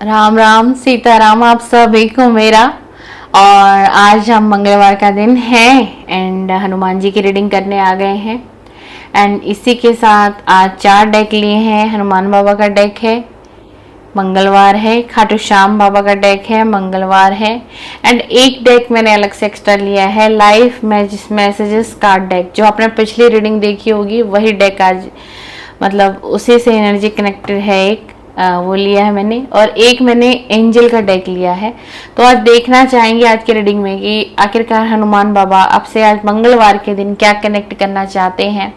राम राम सीताराम आप सभी को मेरा। और आज हम मंगलवार का दिन है एंड हनुमान जी की रीडिंग करने आ गए हैं। एंड इसी के साथ आज 4 डेक लिए हैं। हनुमान बाबा का डेक है, मंगलवार है। खाटू श्याम बाबा का डेक है, मंगलवार है। एंड एक डेक मैंने अलग से एक्स्ट्रा लिया है, लाइफ मैसेजेस कार्ड डेक। जो आपने पिछली रीडिंग देखी होगी वही डेक आज मतलब उसी से एनर्जी कनेक्टेड है। एक वो लिया है मैंने, और एक मैंने एंजल का डेक लिया है। तो आज देखना चाहेंगे आज की रीडिंग में कि आखिरकार हनुमान बाबा आपसे आज मंगलवार के दिन क्या कनेक्ट करना चाहते हैं,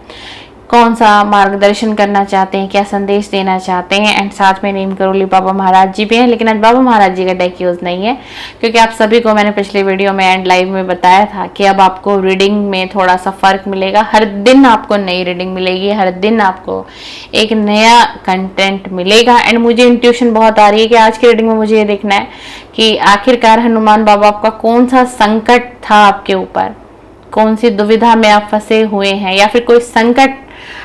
कौन सा मार्गदर्शन करना चाहते हैं, क्या संदेश देना चाहते हैं। एंड साथ में नीम करोली बाबा महाराज जी भी हैं, लेकिन आज बाबा महाराज जी का डेक यूज नहीं है क्योंकि आप सभी को मैंने पिछले वीडियो में एंड लाइव में बताया था कि अब आपको रीडिंग में थोड़ा सा फर्क मिलेगा। हर दिन आपको नई रीडिंग मिलेगी, हर दिन आपको एक नया कंटेंट मिलेगा। एंड मुझे इंट्यूशन बहुत आ रही है कि आज की रीडिंग में मुझे ये देखना है कि आखिरकार हनुमान बाबा आपका कौन सा संकट था आपके ऊपर, कौन सी दुविधा में आप फंसे हुए हैं, या फिर कोई संकट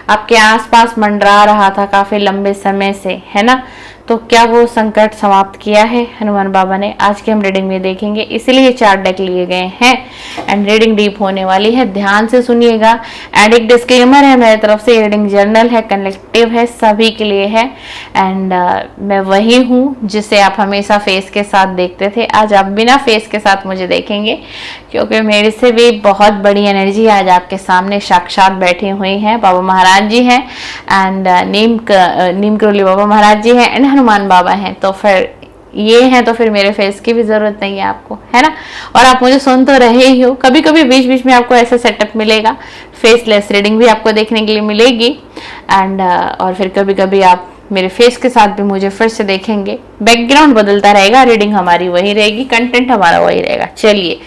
आपके आसपास मंडरा रहा था काफी लंबे समय से, है ना। तो क्या वो संकट समाप्त किया है हनुमान बाबा ने, आज की हम रीडिंग में देखेंगे। इसलिए 4 डेक लिए गए हैं एंड रीडिंग डीप होने वाली है, ध्यान से सुनिएगा। एंड एक डिस्क्लेमर है मेरी तरफ से, रीडिंग जर्नल है, कलेक्टिव है, सभी के लिए है। एंड मैं वही हूँ जिसे आप हमेशा फेस के साथ देखते थे, आज आप बिना फेस के साथ मुझे देखेंगे क्योंकि मेरे से भी बहुत बड़ी एनर्जी आज आपके सामने साक्षात बैठी हुई है। बाबा महाराज जी हैं एंड नीम करोली बाबा महाराज जी हैं एंड हनुमान बाबा हैं। तो फिर ये हैं तो फिर मेरे फेस की भी जरूरत नहीं है आपको, है ना। और आप मुझे सुन तो रहे ही हो, कभी कभी बीच बीच में आपको ऐसा सेटअप मिलेगा, फेसलेस रीडिंग भी आपको देखने के लिए मिलेगी। एंड और फिर कभी कभी आप मेरे फेस के साथ भी मुझे फिर से देखेंगे। बैकग्राउंड बदलता रहेगा, रीडिंग हमारी वही रहेगी, कंटेंट हमारा वही रहेगा। चलिए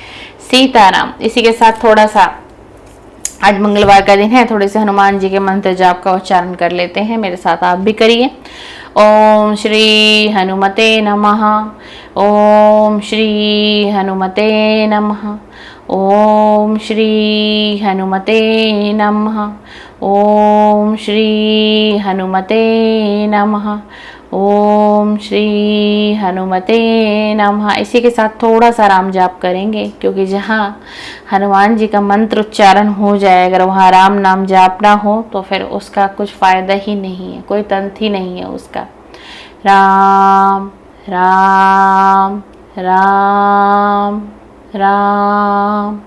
सीताराम। इसी के साथ थोड़ा सा आज मंगलवार का दिन है, थोड़े से हनुमान जी के मंत्र जाप का उच्चारण कर लेते हैं, मेरे साथ आप भी करिए। ओम श्री हनुमते नमः, ओम श्री हनुमते नमः, ओम श्री हनुमते नमः, ओम श्री हनुमते नमः, ओम श्री हनुमते नमः। इसी के साथ थोड़ा सा राम जाप करेंगे क्योंकि जहाँ हनुमान जी का मंत्र उच्चारण हो जाए, अगर वहाँ राम नाम जाप ना हो तो फिर उसका कुछ फायदा ही नहीं है, कोई तंत ही नहीं है उसका। राम राम राम राम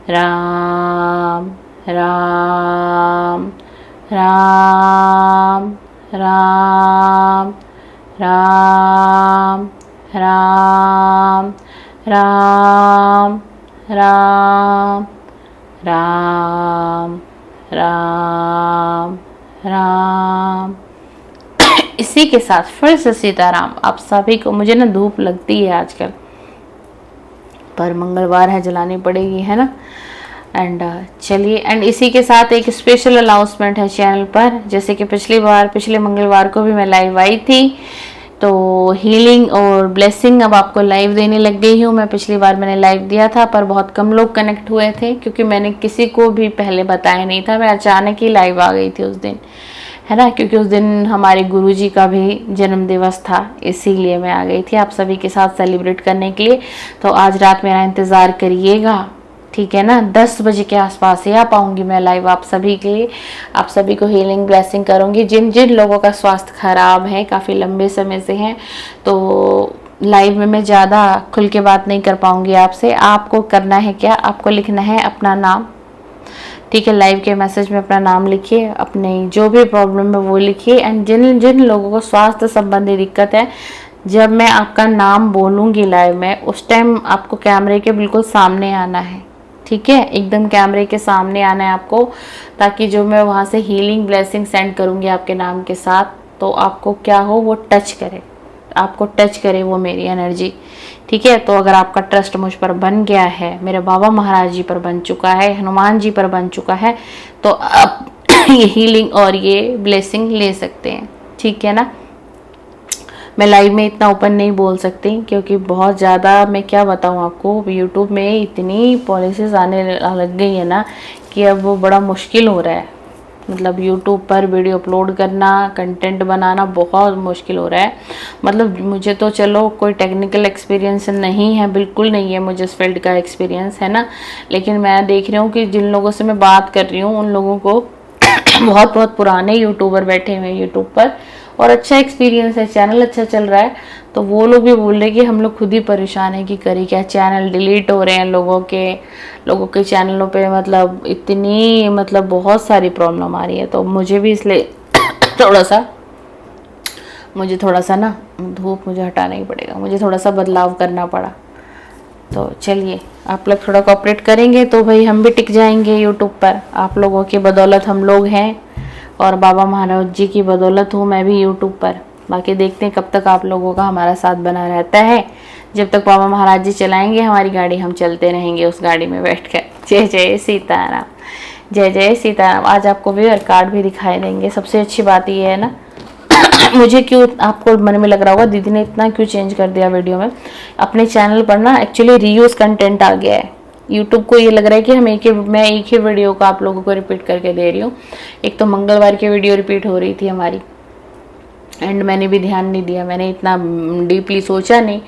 राम राम राम राम राम राम राम राम राम राम राम। इसी के साथ फिर से सीताराम। आप सभी को, मुझे ना धूप लगती है आजकल, पर मंगलवार है जलानी पड़ेगी, है ना। एंड चलिए, एंड इसी के साथ एक स्पेशल अनाउंसमेंट है चैनल पर। जैसे कि पिछले मंगलवार को भी मैं लाइव आई थी, तो हीलिंग और ब्लेसिंग अब आपको लाइव देने लग गई हूँ। मैं पिछली बार मैंने लाइव दिया था पर बहुत कम लोग कनेक्ट हुए थे क्योंकि मैंने किसी को भी पहले बताया नहीं था। मैं अचानक ही लाइव आ गई थी उस दिन, है ना, क्योंकि उस दिन हमारे गुरुजी का भी जन्म दिवस था, इसीलिए मैं आ गई थी आप सभी के साथ सेलिब्रेट करने के लिए। तो आज रात मेरा इंतज़ार करिएगा, ठीक है ना। 10 बजे के आसपास ही आ पाऊंगी मैं लाइव आप सभी के लिए। आप सभी को हीलिंग ब्लेसिंग करूंगी। जिन जिन लोगों का स्वास्थ्य खराब है, काफ़ी लंबे समय से है, तो लाइव में मैं ज़्यादा खुल के बात नहीं कर पाऊंगी आपसे। आपको करना है क्या, आपको लिखना है अपना नाम, ठीक है। लाइव के मैसेज में अपना नाम लिखिए, अपने जो भी प्रॉब्लम है वो लिखिए। एंड जिन जिन लोगों को स्वास्थ्य संबंधी दिक्कत है, जब मैं आपका नाम बोलूँगी लाइव में, उस टाइम आपको कैमरे के बिल्कुल सामने आना है, ठीक है। एकदम कैमरे के सामने आना है आपको, ताकि जो मैं वहाँ से हीलिंग ब्लेसिंग सेंड करूँगी आपके नाम के साथ, तो आपको क्या हो, वो टच करे, आपको टच करे वो मेरी एनर्जी, ठीक है। तो अगर आपका ट्रस्ट मुझ पर बन गया है, मेरे बाबा महाराज जी पर बन चुका है, हनुमान जी पर बन चुका है, तो आप ये हीलिंग और ये ब्लेसिंग ले सकते हैं, ठीक है ना। मैं लाइव में इतना ओपन नहीं बोल सकती क्योंकि बहुत ज़्यादा, मैं क्या बताऊँ आपको, यूट्यूब में इतनी पॉलिसीज आने लग गई है ना कि अब वो बड़ा मुश्किल हो रहा है मतलब यूट्यूब पर वीडियो अपलोड करना, कंटेंट बनाना बहुत मुश्किल हो रहा है। मतलब मुझे तो चलो कोई टेक्निकल एक्सपीरियंस नहीं है, बिल्कुल नहीं है मुझे इस फील्ड का एक्सपीरियंस, है ना, लेकिन मैं देख रही हूँ कि जिन लोगों से मैं बात कर रही हूँ उन लोगों को बहुत बहुत पुराने यूट्यूबर बैठे हुए हैं यूट्यूब पर और अच्छा एक्सपीरियंस है, चैनल अच्छा चल रहा है, तो वो लोग भी बोल रहे कि हम लोग खुद ही परेशान है कि करी क्या, चैनल डिलीट हो रहे हैं लोगों के चैनलों पे, मतलब इतनी मतलब बहुत सारी प्रॉब्लम आ रही है। तो मुझे भी इसलिए थोड़ा सा ना धूप मुझे हटाना ही पड़ेगा, मुझे थोड़ा सा बदलाव करना पड़ा। तो चलिए आप लोग थोड़ा कोऑपरेट करेंगे तो भाई हम भी टिक जाएंगे यूट्यूब पर। आप लोगों की बदौलत हम लोग हैं और बाबा महाराज जी की बदौलत हूँ मैं भी यूट्यूब पर। बाकी देखते हैं कब तक आप लोगों का हमारा साथ बना रहता है। जब तक बाबा महाराज जी चलाएंगे हमारी गाड़ी, हम चलते रहेंगे उस गाड़ी में बैठकर। जय जय सीताराम, जय जय सीताराम। आज आपको व्यूअर कार्ड भी दिखाई देंगे। सबसे अच्छी बात ये है ना मुझे क्यों आपको मन में लग रहा होगा दीदी ने इतना क्यों चेंज कर दिया वीडियो में, अपने चैनल पर ना एक्चुअली रीयूज कंटेंट आ गया है। यूट्यूब को ये लग रहा है कि मैं एक ही वीडियो को आप लोगों को रिपीट करके दे रही हूँ। एक तो मंगलवार की वीडियो रिपीट हो रही थी हमारी एंड मैंने भी ध्यान नहीं दिया, मैंने इतना डीपली सोचा नहीं।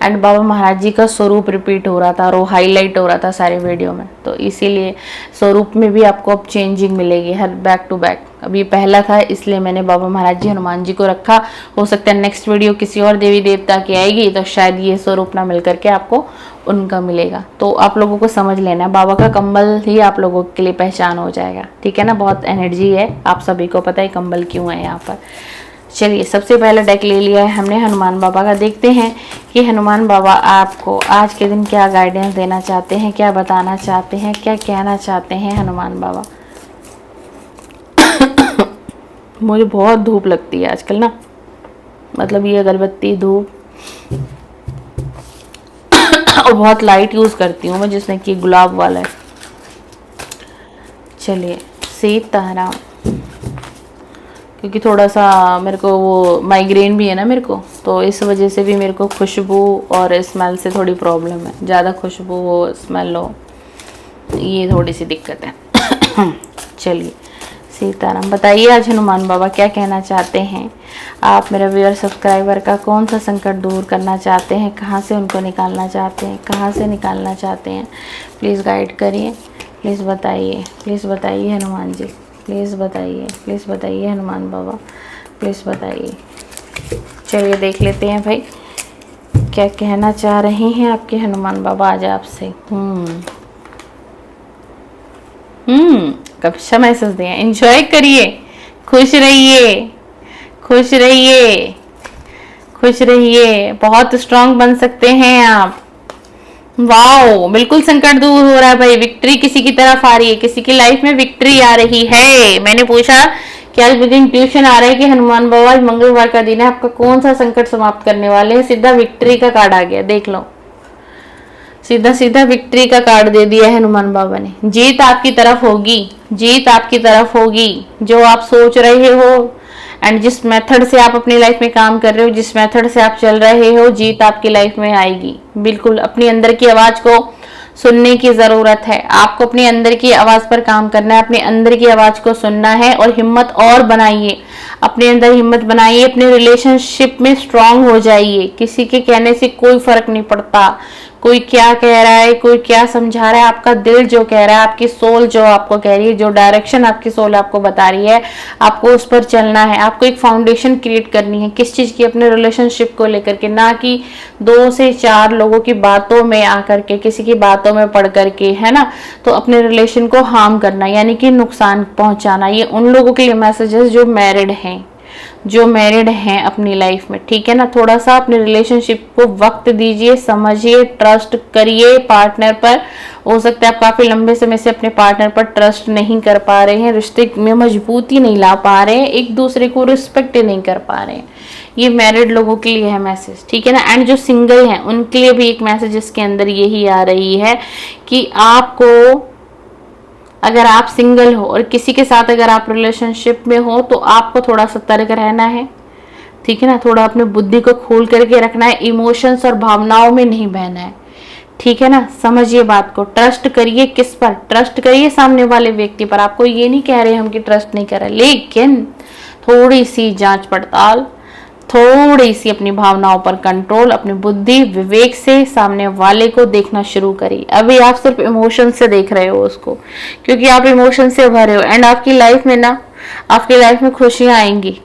एंड बाबा महाराज जी का स्वरूप रिपीट हो रहा था और वो हाईलाइट हो रहा था सारे वीडियो में, तो इसीलिए स्वरूप में भी आपको अब चेंजिंग मिलेगी हर बैक टू बैक। अब ये पहला था इसलिए मैंने बाबा महाराज जी हनुमान जी को रखा। हो सकता है नेक्स्ट वीडियो किसी और देवी देवता की आएगी तो शायद ये स्वरूप ना मिल करके आपको उनका मिलेगा। तो आप लोगों को समझ लेना, बाबा का कंबल ही आप लोगों के लिए पहचान हो जाएगा, ठीक है ना। बहुत एनर्जी है, आप सभी को पता है कंबल क्यों है यहाँ पर। चलिए सबसे पहला डेक ले लिया है हमने हनुमान बाबा का। देखते हैं कि हनुमान बाबा आपको आज के दिन क्या गाइडेंस देना चाहते हैं, क्या बताना चाहते हैं, क्या कहना चाहते हैं हनुमान बाबा। मुझे बहुत धूप लगती है आजकल ना, मतलब ये अगरबत्ती धूप और बहुत लाइट यूज करती हूँ मैं, जिसमें कि गुलाब वाला है। चलिए सीताराम, क्योंकि थोड़ा सा मेरे को वो माइग्रेन भी है ना मेरे को, तो इस वजह से भी मेरे को खुशबू और स्मेल से थोड़ी प्रॉब्लम है। ज़्यादा खुशबू हो, स्मेल हो, ये थोड़ी सी दिक्कत है। चलिए सीताराम, बताइए आज हनुमान बाबा क्या कहना चाहते हैं। आप मेरे व्यूअर सब्सक्राइबर का कौन सा संकट दूर करना चाहते हैं, कहाँ से उनको निकालना चाहते हैं, कहाँ से निकालना चाहते हैं, प्लीज़ गाइड करिए, प्लीज़ बताइए, प्लीज़ बताइए हनुमान जी, प्लीज़ बताइए, प्लीज़ बताइए हनुमान बाबा, प्लीज़ बताइए। चलिए देख लेते हैं भाई क्या कहना चाह रहे हैं आपके हनुमान बाबा आज आपसे। अच्छा मैसेज दिए, एंजॉय करिए, खुश रहिए, खुश रहिए, खुश रहिए, बहुत स्ट्रांग बन सकते हैं आप। वाओ, बिल्कुल संकट दूर हो रहा है भाई, विक्ट्री किसी की तरफ आ रही है, किसी की लाइफ में विक्ट्री आ रही है। मैंने पूछा कि आज मुझे इंट्यूशन आ रहा है कि हनुमान बाबा आज मंगलवार का दिन है, आपका कौन सा संकट समाप्त करने वाले हैं। सीधा विक्ट्री का कार्ड आ गया, देख लो, सीधा सीधा विक्ट्री का कार्ड दे दिया है हनुमान बाबा ने। जीत आपकी तरफ होगी, जीत आपकी तरफ होगी। जो आप सोच रहे हो एंड जिस मेथड से आप अपनी लाइफ में काम कर रहे हो, जिस मेथड से आप चल रहे हो, जीत आपकी लाइफ में आएगी। बिल्कुल अपनी अंदर की आवाज को सुनने की जरूरत है, आपको अपने अंदर की आवाज पर काम करना है, अपने अंदर की आवाज को सुनना है और हिम्मत और बनाइए, अपने अंदर हिम्मत बनाइए, अपने रिलेशनशिप में स्ट्रांग हो जाइए। किसी के कहने से कोई फर्क नहीं पड़ता, कोई क्या कह रहा है, कोई क्या समझा रहा है, आपका दिल जो कह रहा है, आपकी सोल जो आपको कह रही है, जो डायरेक्शन आपकी सोल आपको बता रही है, आपको उस पर चलना है। आपको एक फाउंडेशन क्रिएट करनी है, किस चीज की, अपने रिलेशनशिप को लेकर के, ना कि 2 से 4 लोगों की बातों में आकर के, किसी की बातों में पढ़ करके, है ना। तो अपने रिलेशन को हार्म करना यानी कि नुकसान पहुंचाना, ये उन लोगों के लिए मैसेजेस जो मैरिड हैं, जो मैरिड हैं अपनी लाइफ में, ठीक है ना। थोड़ा सा अपने रिलेशनशिप को वक्त दीजिए, समझिए, ट्रस्ट करिए पार्टनर पर। हो सकता है आप काफी लंबे समय से अपने पार्टनर पर ट्रस्ट नहीं कर पा रहे हैं, रिश्ते में मजबूती नहीं ला पा रहे हैं, एक दूसरे को रिस्पेक्ट नहीं कर पा रहे हैं। ये मैरिड लोगों के लिए है मैसेज, ठीक है ना। एंड जो सिंगल हैं उनके लिए भी एक मैसेज इसके अंदर यही आ रही है कि आपको, अगर आप सिंगल हो और किसी के साथ अगर आप रिलेशनशिप में हो तो आपको थोड़ा सतर्क रहना है, ठीक है ना। थोड़ा अपने बुद्धि को खोल करके रखना है, इमोशंस और भावनाओं में नहीं बहना है, ठीक है ना, समझिए बात को। ट्रस्ट करिए, किस पर ट्रस्ट करिए? सामने वाले व्यक्ति पर। आपको ये नहीं कह रहे हम कि ट्रस्ट नहीं कर रहे, लेकिन थोड़ी सी जांच पड़ताल, थोड़ी सी अपनी भावनाओं पर कंट्रोल, अपनी बुद्धि विवेक से सामने वाले को देखना शुरू करिए। अभी आप सिर्फ इमोशन से देख रहे हो उसको, क्योंकि आप इमोशन से भरे हो। एंड आपकी लाइफ में ना, आपकी लाइफ में खुशियां आएंगी,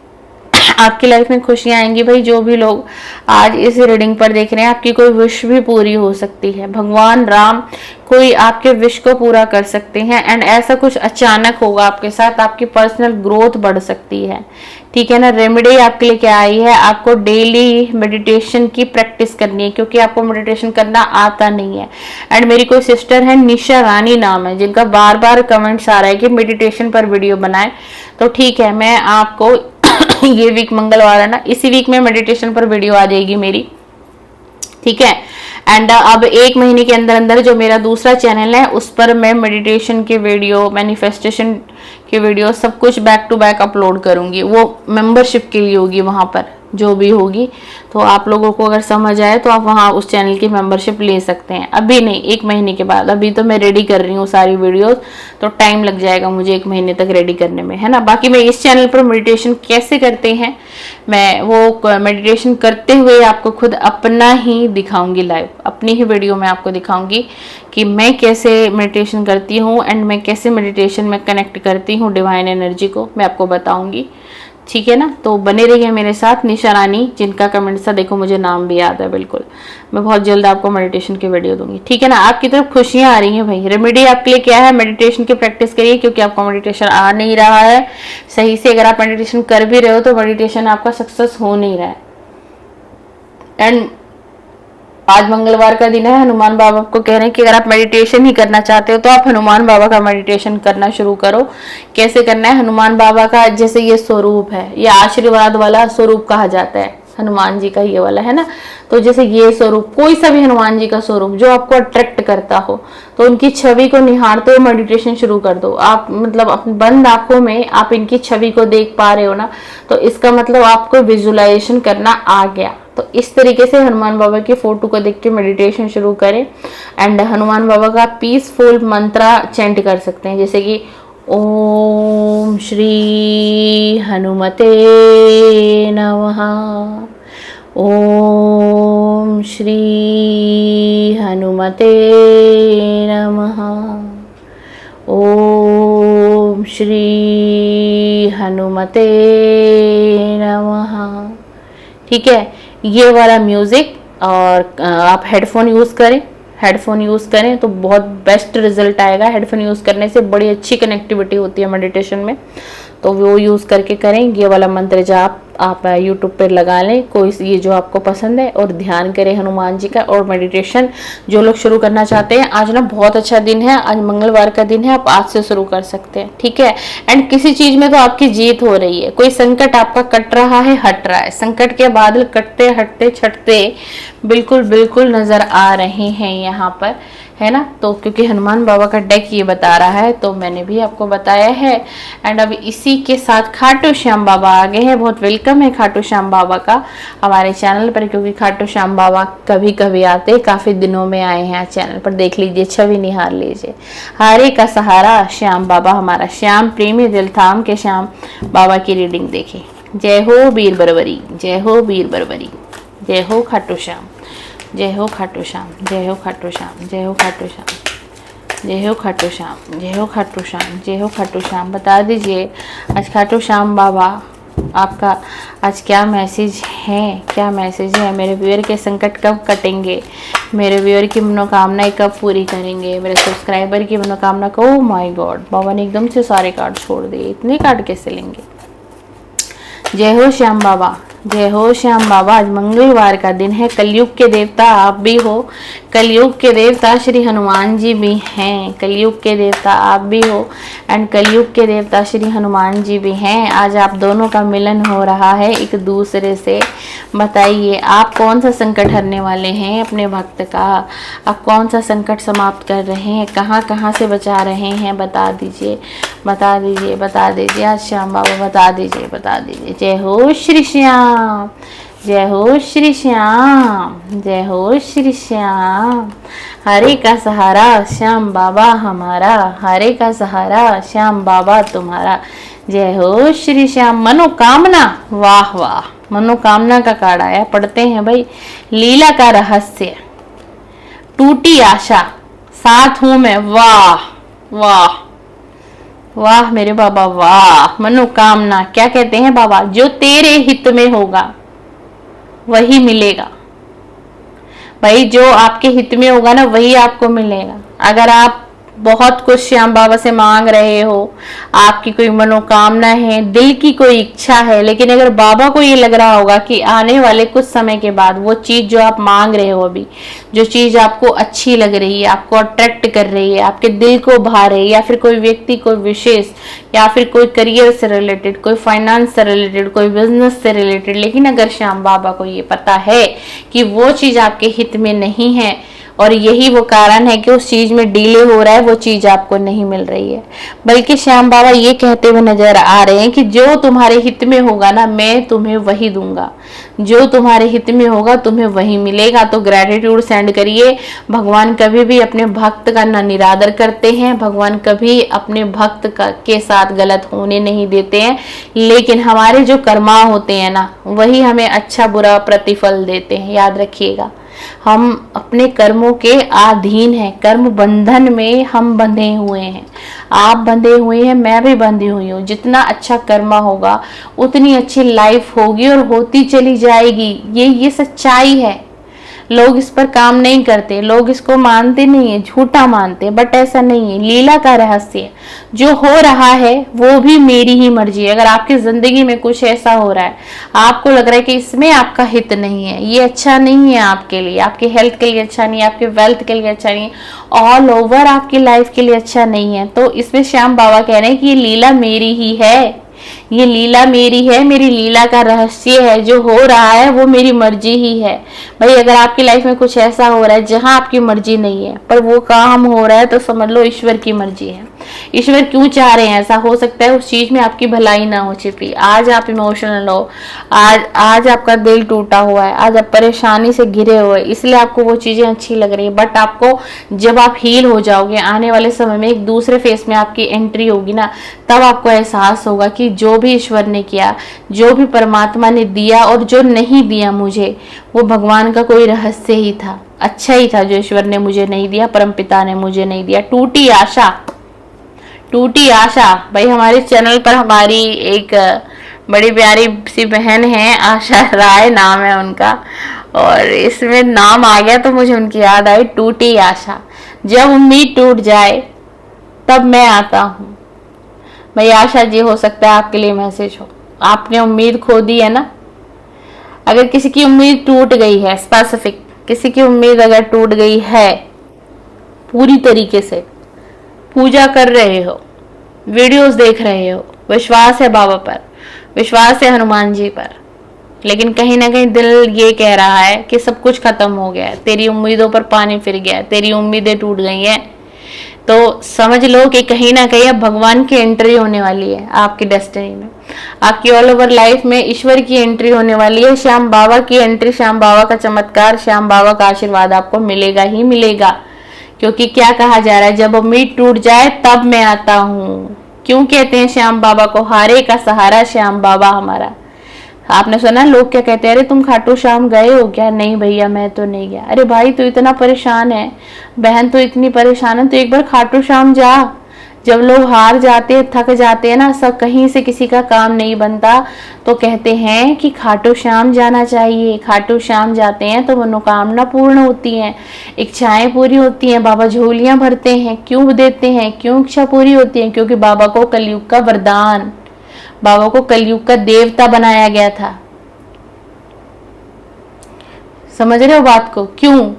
आपकी लाइफ में खुशियां आएंगी भाई। जो भी लोग आज इस रीडिंग पर देख रहे हैं, आपकी कोई विश भी पूरी हो सकती है। भगवान राम कोई आपके विश को पूरा कर सकते हैं। एंड ऐसा कुछ अचानक होगा आपके साथ, आपकी पर्सनल ग्रोथ बढ़ सकती है। ठीक है ना। रेमेडी आपके लिए क्या आई है? आपको डेली मेडिटेशन की प्रैक्टिस करनी है, क्योंकि आपको मेडिटेशन करना आता नहीं है। एंड मेरी कोई सिस्टर है, निशा रानी नाम है, जिनका बार बार कमेंट्स आ रहा है कि मेडिटेशन पर वीडियो बनाए। तो ठीक है, मैं आपको ये वीक मंगलवार है ना, इसी वीक में मेडिटेशन पर वीडियो आ जाएगी मेरी। ठीक है। एंड अब 1 महीने के अंदर अंदर जो मेरा दूसरा चैनल है, उस पर मैं मेडिटेशन के वीडियो, मैनिफेस्टेशन के वीडियो, सब कुछ बैक टू बैक अपलोड करूंगी। वो मेंबरशिप के लिए होगी, वहां पर जो भी होगी। तो आप लोगों को अगर समझ आए तो आप वहाँ उस चैनल की मेंबरशिप ले सकते हैं। अभी नहीं, 1 महीने के बाद। अभी तो मैं रेडी कर रही हूँ सारी वीडियोस, तो टाइम लग जाएगा मुझे 1 महीने तक रेडी करने में, है ना। बाकी मैं इस चैनल पर मेडिटेशन कैसे करते हैं, मैं वो मेडिटेशन करते हुए आपको खुद अपना ही दिखाऊंगी लाइव, अपनी ही वीडियो में आपको दिखाऊंगी कि मैं कैसे मेडिटेशन करती हूँ एंड मैं कैसे मेडिटेशन में कनेक्ट करती हूँ डिवाइन एनर्जी को, मैं आपको बताऊंगी। ठीक है ना। तो बने रहिए मेरे साथ। निशा रानी, जिनका कमेंट था, देखो मुझे नाम भी याद है बिल्कुल। मैं बहुत जल्द आपको मेडिटेशन की वीडियो दूंगी। ठीक है ना। आपकी तरफ खुशियां आ रही हैं भाई। रेमेडी आपके लिए क्या है? मेडिटेशन की प्रैक्टिस करिए, क्योंकि आपको मेडिटेशन आ नहीं रहा है सही से। अगर आप मेडिटेशन कर भी रहे हो तो मेडिटेशन आपका सक्सेस हो नहीं रहा है। एंड आज मंगलवार का दिन है, हनुमान बाबा को कह रहे हैं कि अगर आप मेडिटेशन ही करना चाहते हो तो आप हनुमान बाबा का मेडिटेशन करना शुरू करो। कैसे करना है? हनुमान बाबा का जैसे ये स्वरूप है, ये आशीर्वाद वाला स्वरूप कहा जाता है हनुमान जी का, ये वाला है ना। तो जैसे ये स्वरूप, कोई सा भी हनुमान जी का स्वरूप जो आपको अट्रैक्ट करता हो, तो उनकी छवि को निहारते हुए मेडिटेशन शुरू कर दो। आप मतलब अपनी बंद आंखों में आप इनकी छवि को देख पा रहे हो ना, तो इसका मतलब आपको विजुअलाइजेशन करना आ गया। तो इस तरीके से हनुमान बाबा की फोटो को देख के मेडिटेशन शुरू करें। एंड हनुमान बाबा का पीसफुल मंत्रा चैंट कर सकते हैं, जैसे कि ओम श्री हनुमते नमः, ओम श्री हनुमते नमः, ओम श्री हनुमते नमः। ठीक है। ये वाला म्यूजिक, और आप हेडफोन यूज़ करें, हेडफोन यूज़ करें तो बहुत बेस्ट रिजल्ट आएगा। हेडफोन यूज़ करने से बड़ी अच्छी कनेक्टिविटी होती है मेडिटेशन में, तो वो यूज़ करके करें। ये वाला मंत्र जाप आप यूट्यूब पर लगा लें, कोई ये जो आपको पसंद है, और ध्यान करें हनुमान जी का। और मेडिटेशन जो लोग शुरू करना चाहते हैं, आज ना बहुत अच्छा दिन है, आज मंगलवार का दिन है, आप आज से शुरू कर सकते हैं। ठीक है। एंड किसी चीज़ में तो आपकी जीत हो रही है, कोई संकट आपका कट रहा है, हट रहा है। संकट के बादल कटते हटते छटते बिल्कुल बिल्कुल नज़र आ रहे हैं यहाँ पर, है ना। तो क्योंकि हनुमान बाबा का डेक ये बता रहा है, तो मैंने भी आपको बताया है। एंड अब इसी के साथ खाटू श्याम बाबा आ गए हैं। बहुत वेलकम है खाटू श्याम बाबा का हमारे चैनल पर, क्योंकि खाटू श्याम बाबा कभी कभी आते, काफ़ी दिनों में आए हैं चैनल पर। देख लीजिए, छवि निहार लीजिए। हारे का सहारा श्याम बाबा, हमारा श्याम प्रेमी दिल थाम के श्याम बाबा की रीडिंग देखिए। जय हो वीर बरबरी, जय हो वीर बरबरी, जय हो खाटू श्याम, जय हो खाटू श्याम, जय हो खाटू श्याम, जय हो खाटू श्याम, जय हो खाटू श्याम, जय हो खाटू श्याम, जय हो खाटू श्याम। बता दीजिए आज खाटू श्याम बाबा आपका आज क्या मैसेज है, क्या मैसेज है? मेरे व्यूअर के संकट कब कटेंगे, मेरे व्यूअर की मनोकामनाएं कब पूरी करेंगे, मेरे सब्सक्राइबर की मनोकामना को। ओह माय गॉड, बाबा ने एकदम से सारे कार्ड छोड़ दिए, इतने कार्ड कैसे लेंगे? जय हो श्याम बाबा, जय हो श्याम बाबा। आज मंगलवार का दिन है, कलयुग के देवता आप भी हो, कलयुग के देवता श्री हनुमान जी भी हैं, कलयुग के देवता आप भी हो एंड कलयुग के देवता श्री हनुमान जी भी हैं। आज आप दोनों का मिलन हो रहा है एक दूसरे से। बताइए आप कौन सा संकट हरने वाले हैं अपने भक्त का, आप कौन सा संकट समाप्त कर रहे हैं, कहाँ कहाँ से बचा रहे हैं? बता दीजिए, बता दीजिए, बता दीजिए आज श्याम बाबा, बता दीजिए, बता दीजिए। जय हो श्री श्याम, जय हो श्री श्याम, जय हो श्री श्याम। हरे का सहारा श्याम बाबा हमारा, हरे का सहारा श्याम बाबा तुम्हारा। जय हो श्री श्याम। मनोकामना, वाह वाह, मनोकामना का कार्ड आया। पढ़ते हैं भाई। लीला का रहस्य, टूटी आशा, साथ हूं मैं, वाह वाह वाह मेरे बाबा वाह। मनोकामना क्या कहते हैं बाबा? जो तेरे हित में होगा वही मिलेगा भाई, जो आपके हित में होगा ना वही आपको मिलेगा। अगर आप बहुत कुछ श्याम बाबा से मांग रहे हो, आपकी कोई मनोकामना है, दिल की कोई इच्छा है, लेकिन अगर बाबा को ये लग रहा होगा कि आने वाले कुछ समय के बाद वो चीज जो आप मांग रहे हो, अभी जो चीज आपको अच्छी लग रही है, आपको अट्रैक्ट कर रही है, आपके दिल को भा रही है, या फिर कोई व्यक्ति, कोई विशेष, या फिर कोई करियर से रिलेटेड, कोई फाइनेंस से रिलेटेड, कोई बिजनेस से रिलेटेड, लेकिन अगर श्याम बाबा को ये पता है कि वो चीज आपके हित में नहीं है और यही वो कारण है कि उस चीज में डिले हो रहा है, वो चीज आपको नहीं मिल रही है, बल्कि श्याम बाबा ये कहते हुए नजर आ रहे हैं कि जो तुम्हारे हित में होगा ना, मैं तुम्हें वही दूंगा। जो तुम्हारे हित में होगा तुम्हें वही मिलेगा। तो ग्रेटिट्यूड सेंड करिए। भगवान कभी भी अपने भक्त का ना निरादर करते हैं, भगवान कभी अपने भक्त के साथ गलत होने नहीं देते हैं, लेकिन हमारे जो कर्मा होते हैं ना, वही हमें अच्छा बुरा प्रतिफल देते हैं। याद रखिएगा, हम अपने कर्मों के अधीन हैं, कर्म बंधन में हम बंधे हुए हैं। आप बंधे हुए हैं, मैं भी बंधी हुई हूँ। जितना अच्छा कर्मा होगा उतनी अच्छी लाइफ होगी और होती चली जाएगी। ये सच्चाई है। लोग इस पर काम नहीं करते, लोग इसको मानते नहीं है, झूठा मानते, बट ऐसा नहीं है। लीला का रहस्य, जो हो रहा है वो भी मेरी ही मर्जी है। अगर आपकी जिंदगी में कुछ ऐसा हो रहा है, आपको लग रहा है कि इसमें आपका हित नहीं है, ये अच्छा नहीं है आपके लिए, आपके हेल्थ के लिए अच्छा नहीं है, आपके वेल्थ के लिए अच्छा नहीं है, ऑल ओवर आपकी लाइफ के लिए अच्छा नहीं है, तो इसमें श्याम बाबा कह रहे हैं कि ये लीला मेरी ही है, ये लीला मेरी है, मेरी लीला का रहस्य है। जो हो रहा है वो मेरी मर्जी ही है। भाई अगर आपकी लाइफ में कुछ ऐसा हो रहा है जहां आपकी मर्जी नहीं है, पर वो काम हो रहा है, तो समझ लो ईश्वर की मर्जी है। ईश्वर क्यों चाह रहे हैं ऐसा? हो सकता है उस चीज में आपकी भलाई ना हो छिपी। आज आप इमोशनल हो, आज आपका दिल टूटा हुआ है, आज आप परेशानी से घिरे हुए, इसलिए आपको वो चीजें अच्छी लग रही है। बट आपको जब आप हील हो जाओगे, आने वाले समय में एक दूसरे फेस में आपकी एंट्री होगी ना, तब आपको एहसास होगा कि जो भी ईश्वर ने किया, जो भी परमात्मा ने दिया और जो नहीं दिया मुझे, वो भगवान का कोई रहस्य ही था, अच्छा ही था जो ईश्वर ने मुझे नहीं दिया, परमपिता ने मुझे नहीं दिया। टूटी आशा, टूटी आशा। भाई हमारे चैनल पर हमारी एक बड़ी प्यारी सी बहन है, आशा राय नाम है उनका, और इसमें नाम आ गया तो मुझे उनकी याद आई, टूटी आशा। जब उम्मीद टूट जाए तब मैं आता हूँ। भाई आशा जी, हो सकता है आपके लिए मैसेज हो। आपने उम्मीद खो दी है ना। अगर किसी की उम्मीद टूट गई है, स्पेसिफिक किसी की उम्मीद अगर टूट गई है, पूरी तरीके से पूजा कर रहे हो, वीडियोस देख रहे हो, विश्वास है बाबा पर, विश्वास है हनुमान जी पर, लेकिन कहीं ना कहीं दिल ये कह रहा है कि सब कुछ खत्म हो गया है, तेरी उम्मीदों पर पानी फिर गया है, तेरी उम्मीदें टूट गई हैं, तो समझ लो कि कहीं ना कहीं अब भगवान की एंट्री होने वाली है आपकी डेस्टिनी में। आपकी ऑल ओवर लाइफ में ईश्वर की एंट्री होने वाली है, श्याम बाबा की एंट्री, श्याम बाबा का चमत्कार, श्याम बाबा का आशीर्वाद आपको मिलेगा ही मिलेगा। क्योंकि क्या कहा जा रहा है, जब उम्मीद टूट जाए तब मैं आता हूँ। क्यों कहते हैं श्याम बाबा को हारे का सहारा श्याम बाबा हमारा? आपने सुना लोग क्या कहते हैं, अरे तुम खाटू श्याम गए हो क्या? नहीं भैया मैं तो नहीं गया। अरे भाई तू इतना परेशान है, बहन तो इतनी परेशान है, तो एक बार खाटू श्याम जा। जब लोग हार जाते, थक जाते हैं ना, सब कहीं से किसी का काम नहीं बनता, तो कहते हैं कि खाटू श्याम जाना चाहिए। खाटू श्याम जाते हैं तो मनोकामना पूर्ण होती हैं, इच्छाएं पूरी होती हैं, बाबा झोलियां भरते हैं। क्यों देते हैं? क्यों इच्छा पूरी होती है? क्योंकि बाबा को कलयुग का वरदान, बाबा को कलयुग का देवता बनाया गया था। समझ रहे हो बात को? क्यों?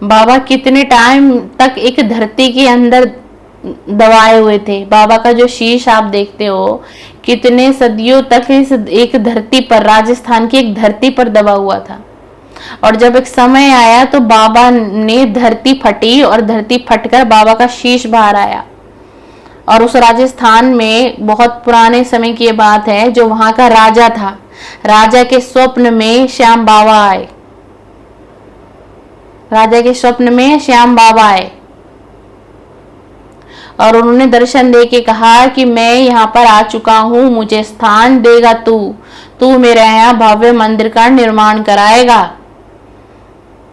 बाबा कितने टाइम तक एक धरती के अंदर दबाए हुए थे। बाबा का जो शीश आप देखते हो, कितने सदियों तक इस एक धरती पर, राजस्थान की एक धरती पर दबा हुआ था। और जब एक समय आया तो बाबा ने, धरती फटी और धरती फटकर बाबा का शीश बाहर आया। और उस राजस्थान में बहुत पुराने समय की बात है, जो वहां का राजा था, राजा के स्वप्न में श्याम बाबा आए। राजा के स्वप्न में श्याम बाबा आए और उन्होंने दर्शन दे के कहा कि मैं यहाँ पर आ चुका हूँ, मुझे स्थान देगा तू मेरे यहाँ भव्य मंदिर का निर्माण कराएगा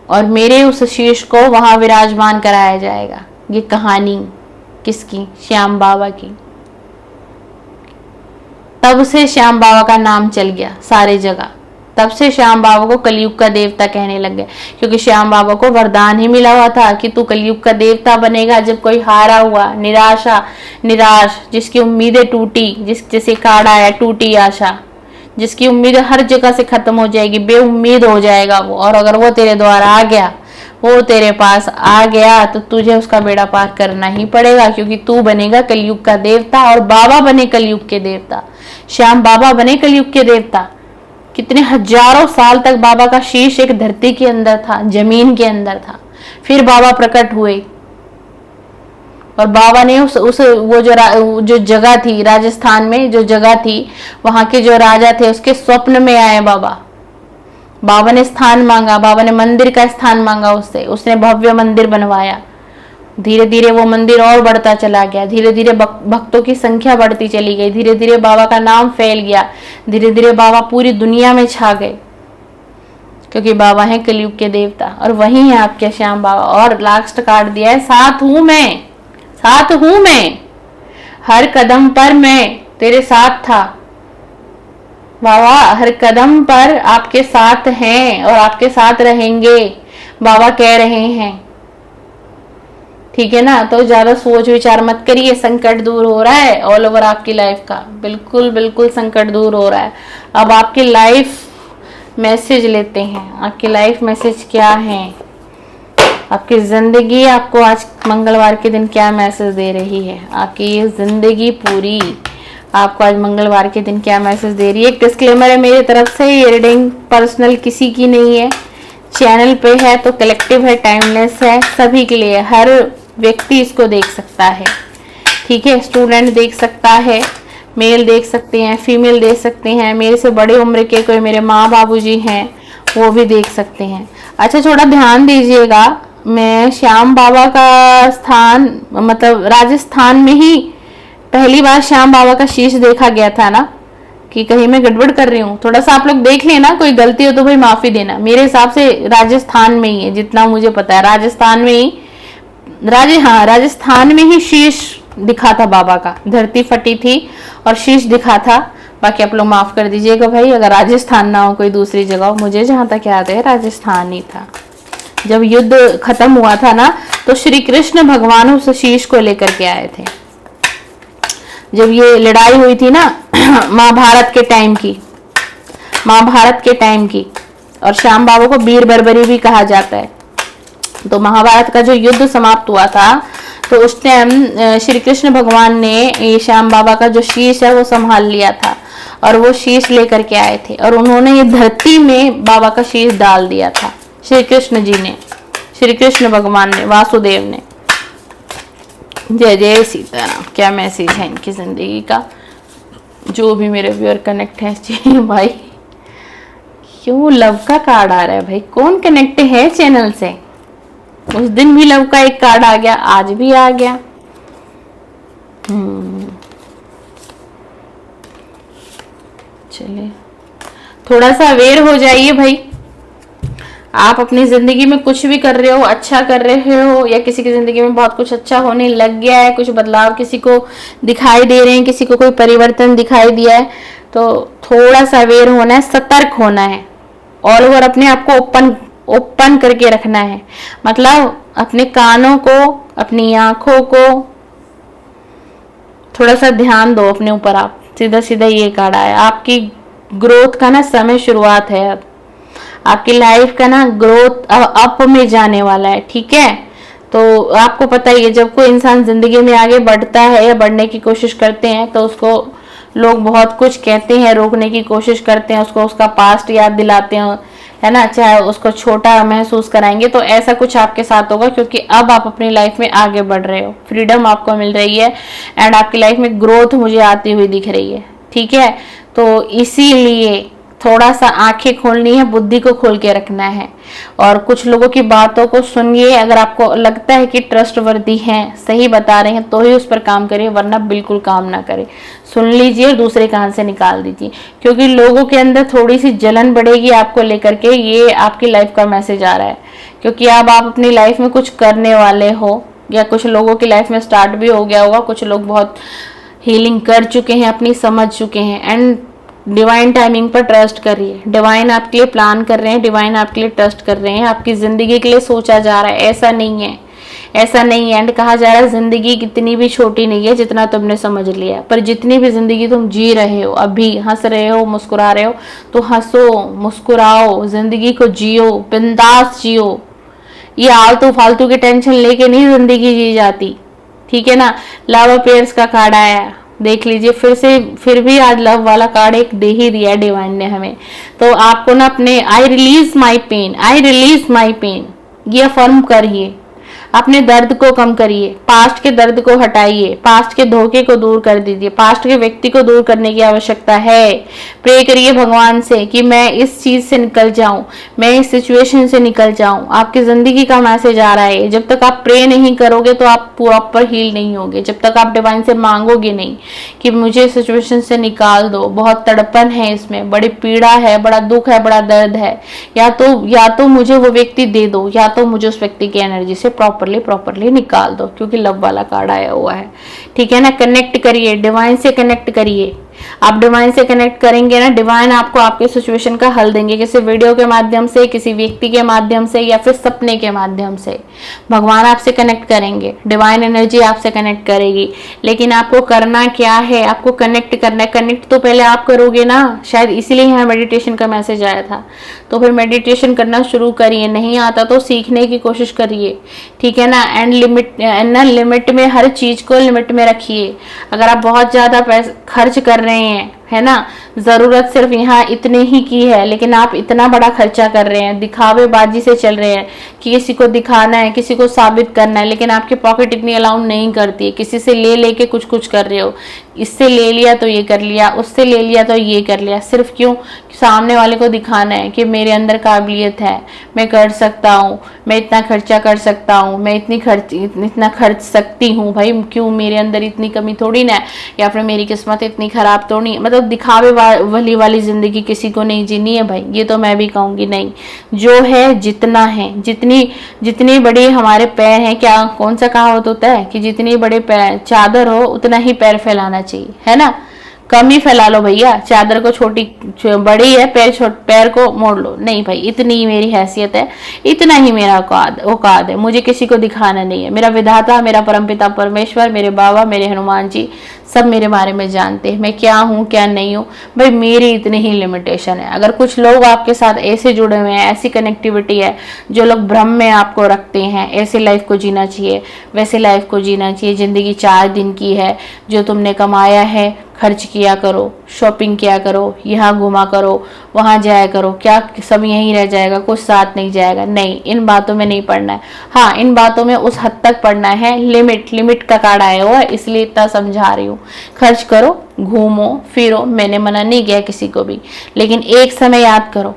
और मेरे उस शीश को वहां विराजमान कराया जाएगा। ये कहानी किसकी? श्याम बाबा की। तब से श्याम बाबा का नाम चल गया सारे जगह। तब से श्याम बाबा को कलयुग का देवता कहने लग गए, क्योंकि श्याम बाबा को वरदान ही मिला हुआ था कि तू कलयुग का देवता बनेगा। जब कोई हारा हुआ, निराश, जिसकी उम्मीदें टूटी, जैसे कार्ड आया टूटी आशा, जिसकी उम्मीद हर जगह से खत्म हो जाएगी, बेउम्मीद हो जाएगा वो, और अगर वो तेरे द्वारा आ गया, वो तेरे पास आ गया, तो तुझे उसका बेड़ा पार करना ही पड़ेगा, क्योंकि तू बनेगा कलयुग का देवता और बाबा बने कलयुग के देवता। श्याम बाबा बने कलयुग के देवता। कितने हजारों साल तक बाबा का शीश एक धरती के अंदर था, जमीन के अंदर था। फिर बाबा प्रकट हुए और बाबा ने उस वो जो जगह थी राजस्थान में, जो जगह थी, वहां के जो राजा थे उसके स्वप्न में आए बाबा। बाबा ने स्थान मांगा, बाबा ने मंदिर का स्थान मांगा उससे, उसने भव्य मंदिर बनवाया। धीरे धीरे वो मंदिर और बढ़ता चला गया, धीरे धीरे भक्तों की संख्या बढ़ती चली गई, धीरे धीरे बाबा का नाम फैल गया, धीरे धीरे बाबा पूरी दुनिया में छा गए, क्योंकि बाबा है कलयुग के देवता। और वही है आपके श्याम बाबा। और लास्ट कार्ड दिया है, साथ हूं मैं, हर कदम पर मैं तेरे साथ था। बाबा हर कदम पर आपके साथ हैं और आपके साथ रहेंगे, बाबा कह रहे हैं। ठीक है ना? तो ज्यादा सोच विचार मत करिए, संकट दूर हो रहा है ऑल ओवर आपकी लाइफ का, बिल्कुल संकट दूर हो रहा है। अब आपकी लाइफ मैसेज लेते हैं। आपकी लाइफ मैसेज क्या है? आपकी जिंदगी आपको आज मंगलवार के दिन क्या मैसेज दे रही है? आपकी ये जिंदगी पूरी आपको आज मंगलवार के दिन क्या मैसेज दे रही है? एक डिस्क्लेमर है मेरी तरफ से, ये रीडिंग पर्सनल किसी की नहीं है, चैनल पे है तो कलेक्टिव है, टाइमलेस है, सभी के लिए। हर व्यक्ति इसको देख सकता है। ठीक है? स्टूडेंट देख सकता है, मेल देख सकते हैं, फीमेल देख सकते हैं, मेरे से बड़े उम्र के कोई मेरे माँ बाबूजी हैं वो भी देख सकते हैं। अच्छा, थोड़ा ध्यान दीजिएगा, मैं श्याम बाबा का स्थान मतलब राजस्थान में ही पहली बार श्याम बाबा का शीश देखा गया था ना, कि कहीं मैं गड़बड़ कर रही हूँ? थोड़ा सा आप लोग देख लेना, कोई गलती हो तो भाई माफी देना। मेरे हिसाब से राजस्थान में ही है, जितना मुझे पता है राजस्थान में ही राजस्थान में ही शीश दिखा था बाबा का। धरती फटी थी और शीश दिखा था। बाकी आप लोग माफ कर दीजिएगा भाई अगर राजस्थान ना हो, कोई दूसरी जगह हो। मुझे जहां तक याद है राजस्थान ही था। जब युद्ध खत्म हुआ था ना, तो श्री कृष्ण भगवान उस शीश को लेकर के आए थे। जब ये लड़ाई हुई थी ना महाभारत के टाइम की, और श्याम बाबा को वीर बर्बरी भी कहा जाता है। तो महाभारत का जो युद्ध समाप्त हुआ था, तो उस टाइम श्री कृष्ण भगवान ने ये श्याम बाबा का जो शीश है वो संभाल लिया था, और वो शीश लेकर के आए थे, और उन्होंने ये धरती में बाबा का शीश डाल दिया था। श्री कृष्ण जी ने, श्री कृष्ण भगवान ने, वासुदेव ने। जय जय सीताराम। क्या मैसेज है इनकी जिंदगी का? जो भी मेरे व्यूअर कनेक्ट है जी भाई, क्यों लव का कार्ड आ रहा है भाई? कौन कनेक्ट है चैनल से? उस दिन भी लव का एक कार्ड आ गया, आज भी आ गया। चलिए, थोड़ा सा अवेयर हो जाइए भाई। आप अपनी जिंदगी में कुछ भी कर रहे हो, अच्छा कर रहे हो, या किसी की जिंदगी में बहुत कुछ अच्छा होने लग गया है, कुछ बदलाव किसी को दिखाई दे रहे हैं, किसी को कोई परिवर्तन दिखाई दिया है, तो थोड़ा सा अवेयर होना है, सतर्क होना है। ऑल ओवर अपने आप को ओपन करके रखना है। मतलब अपने कानों को, अपनी आंखों को थोड़ा सा ध्यान दो अपने ऊपर। आप सीधा सीधा ये कार्ड आया, आपकी ग्रोथ का ना समय शुरुआत है। अब आपकी लाइफ का ना ग्रोथ अप में जाने वाला है। ठीक है? तो आपको पता ही है, जब कोई इंसान जिंदगी में आगे बढ़ता है या बढ़ने की कोशिश करते हैं, तो उसको लोग बहुत कुछ कहते हैं, रोकने की कोशिश करते हैं, उसको उसका पास्ट याद दिलाते हैं, है ना, चाहे उसको छोटा महसूस कराएंगे। तो ऐसा कुछ आपके साथ होगा, क्योंकि अब आप अपनी लाइफ में आगे बढ़ रहे हो, फ्रीडम आपको मिल रही है, एंड आपकी लाइफ में ग्रोथ मुझे आती हुई दिख रही है। ठीक है? तो इसीलिए थोड़ा सा आंखें खोलनी है, बुद्धि को खोल के रखना है और कुछ लोगों की बातों को सुनिए। अगर आपको लगता है कि ट्रस्टवर्दी हैं, सही बता रहे हैं, तो ही उस पर काम करिए, वरना बिल्कुल काम ना करें। सुन लीजिए और दूसरे कान से निकाल दीजिए, क्योंकि लोगों के अंदर थोड़ी सी जलन बढ़ेगी आपको लेकर के। ये आपकी लाइफ का मैसेज आ रहा है, क्योंकि अब आप अपनी लाइफ में कुछ करने वाले हो, या कुछ लोगों की लाइफ में स्टार्ट भी हो गया होगा। कुछ लोग बहुत हीलिंग कर चुके हैं, अपनी समझ चुके हैं। एंड डिवाइन टाइमिंग पर ट्रस्ट करिए। डिवाइन आपके लिए प्लान कर रहे हैं, डिवाइन आपके लिए ट्रस्ट कर रहे हैं, आपकी जिंदगी के लिए सोचा जा रहा है। ऐसा नहीं है, ऐसा नहीं है। एंड कहा जा रहा है जिंदगी कितनी भी छोटी नहीं है जितना तुमने समझ लिया, पर जितनी भी जिंदगी तुम जी रहे हो, अभी हंस रहे हो, मुस्कुरा रहे हो, तो हंसो, मुस्कुराओ, जिंदगी को जियो, बिंदास जियो। ये आलतू फालतू की टेंशन लेके नहीं जिंदगी जी जाती, ठीक है ना। लव अफेयर्स का कार्ड आया, देख लीजिए फिर से, फिर भी आज लव वाला कार्ड एक दे ही दिया है डिवाइन ने हमें। तो आपको ना अपने I release my pain, I release my pain, ये अफर्म करिए, अपने दर्द को कम करिए, पास्ट के दर्द को हटाइए, पास्ट के धोखे को दूर कर दीजिए, पास्ट के व्यक्ति को दूर करने की आवश्यकता है। प्रे करिए भगवान से कि मैं इस चीज से निकल जाऊं, मैं इस सिचुएशन से निकल जाऊं। आपकी जिंदगी का मैसेज आ रहा है। जब तक आप प्रे नहीं करोगे तो आप प्रॉपर हील नहीं होगे। जब तक आप डिवाइन से मांगोगे नहीं कि मुझे सिचुएशन से निकाल दो, बहुत तड़पन है इसमें, बड़ी पीड़ा है, बड़ा दुख है, बड़ा दर्द है, या तो मुझे वो व्यक्ति दे दो, या तो मुझे उस व्यक्ति की एनर्जी से प्रॉपरली निकाल दो, क्योंकि लव वाला कार्ड आया हुआ है, ठीक है ना। कनेक्ट करिए, डिवाइन से कनेक्ट करिए। आप डिवाइन से कनेक्ट करेंगे ना, डिवाइन आपको आपके सिचुएशन का हल देंगे, किसी वीडियो के माध्यम से, किसी व्यक्ति के माध्यम से, या फिर सपने के माध्यम से। भगवान आपसे कनेक्ट करेंगे, डिवाइन एनर्जी आपसे कनेक्ट करेगी। लेकिन आपको करना क्या है, आपको कनेक्ट करना है। कनेक्ट तो पहले आप करोगे ना, शायद इसीलिए यहाँ मेडिटेशन का मैसेज आया था। तो फिर मेडिटेशन करना शुरू करिए, नहीं आता तो सीखने की कोशिश करिए, ठीक है ना। एंड लिमिट में, हर चीज को लिमिट में रखिए। अगर आप बहुत ज्यादा पैसे खर्च कर रहे हैं, है ना, जरूरत सिर्फ यहाँ इतने ही की है, लेकिन आप इतना बड़ा खर्चा कर रहे हैं, दिखावेबाजी से चल रहे हैं कि किसी को दिखाना है, किसी को साबित करना है, लेकिन आपकी पॉकेट इतनी अलाउ नहीं करती है। किसी से ले लेके कुछ कुछ कर रहे हो, इससे ले लिया तो ये कर लिया, उससे ले लिया तो ये कर लिया, सिर्फ क्यों? सामने वाले को दिखाना है कि मेरे अंदर काबिलियत है, मैं कर सकता हूँ, मैं इतना खर्चा कर सकता हूँ, मैं इतना खर्च सकती हूँ। भाई क्यों, मेरे अंदर इतनी कमी थोड़ी ना है, या फिर मेरी किस्मत इतनी खराब तो नहीं। मतलब दिखावे वाली जिंदगी किसी को नहीं जीनी है भाई, ये तो मैं भी कहूंगी नहीं। जो है जितना है, जितनी बड़ी हमारे पैर हैं, क्या कौन सा कहावत होता है कि जितनी बड़े चादर हो उतना ही पैर फैलाना चाहिए, है ना। कम ही फैला लो भैया, चादर को छोटी बड़ी है, पैर को मोड़ लो, नहीं भाई इतनी ही मेरी हैसियत है, इतना ही मेरा औकात है, मुझे किसी को दिखाना नहीं है। मेरा विधाता, मेरा परमपिता परमेश्वर, मेरे बाबा, मेरे हनुमान जी सब मेरे बारे में जानते हैं, मैं क्या हूँ क्या नहीं हूँ। भाई मेरी इतनी ही लिमिटेशन है। अगर कुछ लोग आपके साथ ऐसे जुड़े हुए हैं, ऐसी कनेक्टिविटी है, जो लोग भ्रम में आपको रखते हैं, ऐसी लाइफ को जीना चाहिए, वैसी लाइफ को जीना चाहिए। जिंदगी 4 दिन की है, जो तुमने कमाया है खर्च किया करो, शॉपिंग किया करो, यहाँ घुमा करो, वहाँ जाया करो। क्या सब यहीं रह जाएगा, कुछ साथ नहीं जाएगा? नहीं, इन बातों में नहीं पढ़ना है। हाँ, इन बातों में उस हद तक पढ़ना है, लिमिट का कार्ड आया हुआ है, इसलिए इतना समझा रही हूँ। खर्च करो, घूमो फिरो, मैंने मना नहीं किया किसी को भी, लेकिन एक समय याद करो।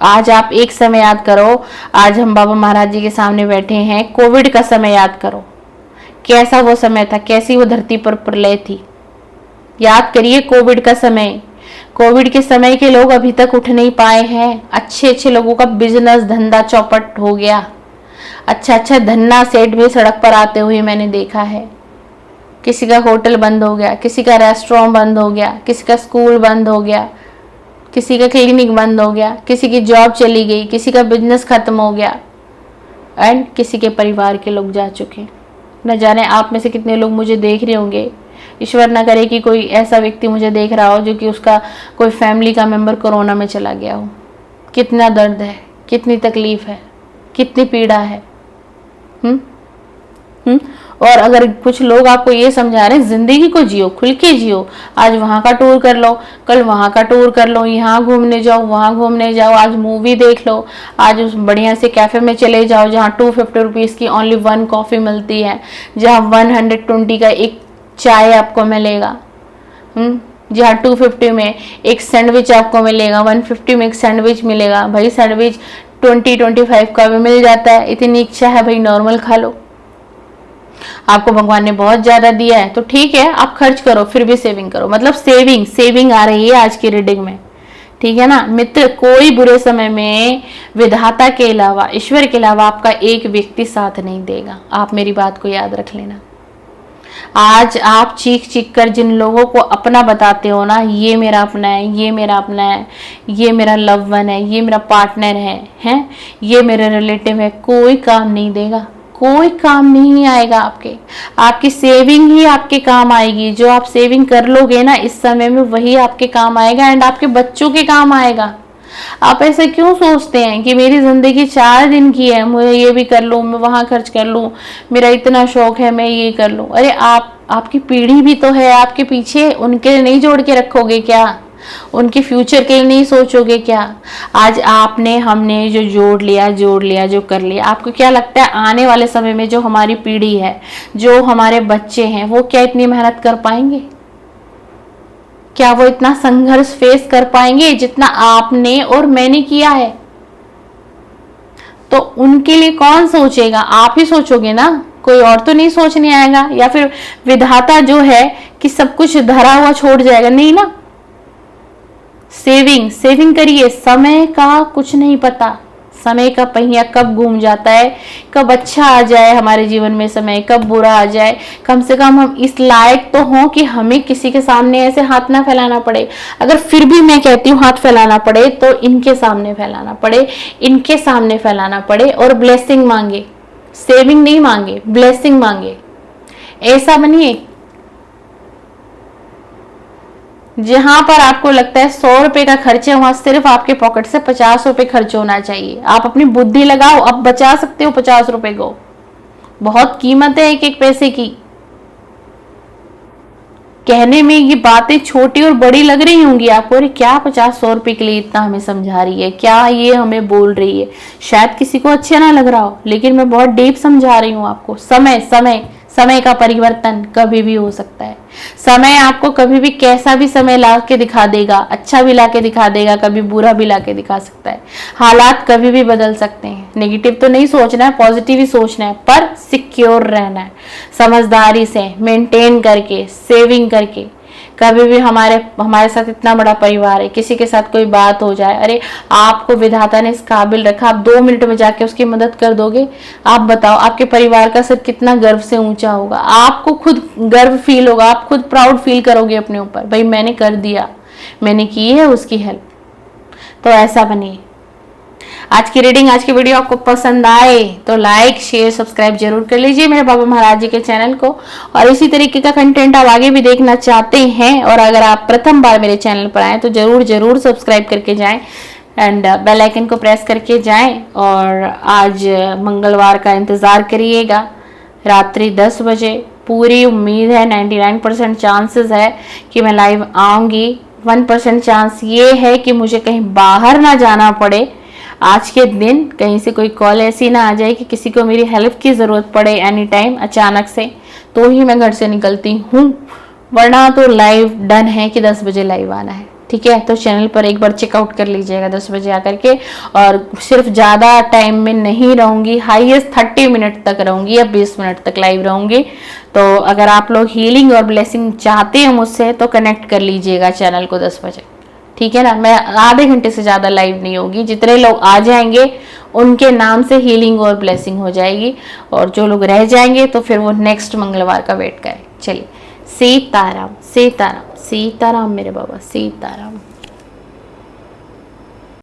आज आप एक समय याद करो, आज हम बाबा महाराज जी के सामने बैठे हैं, कोविड का समय याद करो, कैसा वो समय था, कैसी वो धरती पर प्रलय थी। याद करिए कोविड का समय, कोविड के समय के लोग अभी तक उठ नहीं पाए हैं। अच्छे लोगों का बिजनेस धंधा चौपट हो गया, अच्छा धन्ना सेठ भी सड़क पर आते हुए मैंने देखा है। किसी का होटल बंद हो गया, किसी का रेस्टोरेंट बंद हो गया, किसी का स्कूल बंद हो गया, किसी का क्लिनिक बंद हो गया, किसी की जॉब चली गई, किसी का बिजनेस खत्म हो गया, एंड किसी के परिवार के लोग जा चुके। न जाने आप में से कितने लोग मुझे देख रहे होंगे, ईश्वर ना करे कि कोई ऐसा व्यक्ति मुझे देख रहा हो जो कि उसका कोई फैमिली का मेंबर कोरोना में चला गया हो। कितना दर्द है, कितनी तकलीफ है, कितनी पीड़ा है। और अगर कुछ लोग आपको ये समझा रहे हैं जिंदगी को जियो, खुल के जियो, आज वहां का टूर कर लो, कल वहां का टूर कर लो, यहाँ घूमने जाओ, वहां घूमने जाओ, आज मूवी देख लो, आज उस बढ़िया से कैफे में चले जाओ जहाँ 250 रुपीज की ओनली 1 कॉफी मिलती है, जहाँ 120 का एक चाय आपको मिलेगा। जहाँ 250 में एक सैंडविच आपको मिलेगा, 150 में एक सैंडविच मिलेगा। भाई सैंडविच 20-25 का भी मिल जाता है। इतनी इच्छा है भाई नॉर्मल खा लो। आपको भगवान ने बहुत ज्यादा दिया है तो ठीक है, आप खर्च करो, फिर भी सेविंग करो। मतलब सेविंग आ रही है आज की रीडिंग में, ठीक है ना मित्र। कोई बुरे समय में विधाता के अलावा, ईश्वर के अलावा आपका एक व्यक्ति साथ नहीं देगा। आप मेरी बात को याद रख लेना। आज आप चीख चीख कर जिन लोगों को अपना बताते हो ना, ये मेरा अपना है, ये मेरा अपना है, ये मेरा लव वन है, ये मेरा पार्टनर है, ये मेरे रिलेटिव है, कोई काम नहीं देगा, कोई काम नहीं आएगा आपके। आपकी सेविंग ही आपके काम आएगी। जो आप सेविंग कर लोगे ना इस समय में, वही आपके काम आएगा एंड आपके बच्चों के काम आएगा। आप ऐसे क्यों सोचते हैं कि मेरी जिंदगी 4 दिन की है, मुझे ये भी कर लूं, मैं वहां खर्च कर लूं, मेरा इतना शौक है, मैं ये कर लूं। अरे आपकी पीढ़ी भी तो है आपके पीछे, उनके नहीं जोड़ के रखोगे क्या? उनके फ्यूचर के लिए नहीं सोचोगे क्या? आज आपने हमने जो जोड़ लिया जो कर लिया, आपको क्या लगता है आने वाले समय में जो हमारी पीढ़ी है, जो हमारे बच्चे हैं, वो क्या इतनी मेहनत कर पाएंगे? क्या वो इतना संघर्ष फेस कर पाएंगे जितना आपने और मैंने किया है? तो उनके लिए कौन सोचेगा? आप ही सोचोगे ना, कोई और तो नहीं सोचने आएगा। या फिर विधाता जो है कि सब कुछ धरा हुआ छोड़ जाएगा? नहीं ना। सेविंग करिए। समय का कुछ नहीं पता, समय का पहिया कब घूम जाता है, कब अच्छा आ जाए हमारे जीवन में समय, कब बुरा आ जाए। कम से कम हम इस लायक तो हों कि हमें किसी के सामने ऐसे हाथ ना फैलाना पड़े। अगर फिर भी मैं कहती हूँ हाथ फैलाना पड़े तो इनके सामने फैलाना पड़े, इनके सामने फैलाना पड़े और ब्लेसिंग मांगे। सेविंग नहीं मांगे, ब्लेसिंग मांगे। ऐसा बनिए जहां पर आपको लगता है 100 रुपए का खर्च है, वहां सिर्फ आपके पॉकेट से 50 रुपए खर्च होना चाहिए। आप अपनी बुद्धि लगाओ, अब बचा सकते हो 50 रुपए को। बहुत कीमत है एक एक पैसे की। कहने में ये बातें छोटी और बड़ी लग रही होंगी आपको, अरे क्या 50-100 रुपए के लिए इतना हमें समझा रही है, क्या ये हमें बोल रही है। शायद किसी को अच्छा ना लग रहा हो, लेकिन मैं बहुत डीप समझा रही हूँ आपको। समय का परिवर्तन कभी भी हो सकता है। समय आपको कभी भी कैसा भी समय ला के दिखा देगा, अच्छा भी ला के दिखा देगा, कभी बुरा भी ला के दिखा सकता है। हालात कभी भी बदल सकते हैं। नेगेटिव तो नहीं सोचना है, पॉजिटिव ही सोचना है, पर सिक्योर रहना है, समझदारी से, मेंटेन करके, सेविंग करके। कभी भी हमारे साथ इतना बड़ा परिवार है, किसी के साथ कोई बात हो जाए, अरे आपको विधाता ने इस काबिल रखा, आप 2 मिनट में जाके उसकी मदद कर दोगे। आप बताओ आपके परिवार का सिर कितना गर्व से ऊंचा होगा। आपको खुद गर्व फील होगा, आप खुद प्राउड फील करोगे अपने ऊपर, भाई मैंने कर दिया, मैंने की है उसकी हेल्प। तो ऐसा बनिए। आज की रीडिंग, आज की वीडियो आपको पसंद आए तो लाइक शेयर सब्सक्राइब जरूर कर लीजिए मेरे बाबा महाराज जी के चैनल को। और इसी तरीके का कंटेंट आप आगे भी देखना चाहते हैं, और अगर आप प्रथम बार मेरे चैनल पर आए तो जरूर सब्सक्राइब करके जाएं एंड बेल आइकन को प्रेस करके जाएं। और आज मंगलवार का इंतजार करिएगा, रात्रि 10 बजे। पूरी उम्मीद है, 99% चांसेस है कि मैं लाइव आऊंगी। 1% चांस ये है कि मुझे कहीं बाहर ना जाना पड़े आज के दिन, कहीं से कोई कॉल ऐसी ना आ जाए कि किसी को मेरी हेल्प की ज़रूरत पड़े एनी टाइम अचानक से, तो ही मैं घर से निकलती हूँ। वरना तो लाइव डन है कि 10 बजे लाइव आना है, ठीक है। तो चैनल पर एक बार चेकआउट कर लीजिएगा 10 बजे आकर के। और सिर्फ ज़्यादा टाइम में नहीं रहूँगी, हाईएस्ट 30 मिनट तक रहूँगी या 20 मिनट तक लाइव रहूँगी। तो अगर आप लोग हीलिंग और ब्लेसिंग चाहते हैं मुझसे तो कनेक्ट कर लीजिएगा चैनल को 10 बजे, ठीक है ना। मैं आधे घंटे से ज़्यादा लाइव नहीं होगी। जितने लोग आ जाएंगे उनके नाम से हीलिंग और ब्लेसिंग हो जाएगी, और जो लोग रह जाएंगे तो फिर वो नेक्स्ट मंगलवार का वेट करें। चलिए, सीताराम सीताराम सीताराम मेरे बाबा, सीताराम।